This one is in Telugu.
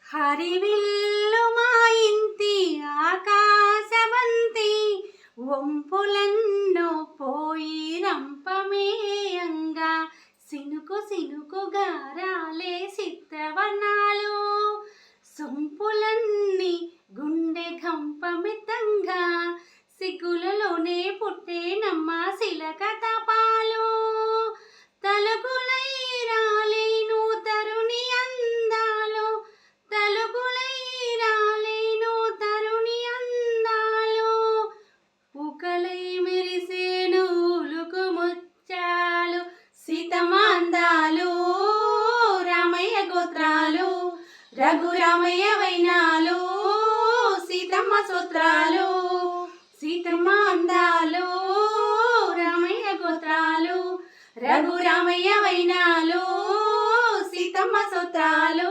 హరివిల్లు మా ఇంటి ఆకాశవంతి వంపులన్నో పోయి రంపమేయంగా సినుకు సినుకుగా రాలే చిత్రవర్ణాలు సొంపులన్నీ గుండె గంపమితంగా సిగ్గులలోనే పుట్టేనమ్మ శిలక తపాలు తలుగులై రాలేను తరుణి అందాలు తలుగులై రాలేను తరుణి అందాలు పూకలై మెరిసేను ఉలుకు ముత్యాలు సీతమాందాలు రామయ్య గోత్రాలు రఘురామయ్య వైనాలు సీతమ్మ సూత్రాలు సీతమ్మ అందాలు రామయ్య గోత్రాలు రఘురామయ్య వైనాలు సీతమ్మ సూత్రాలు.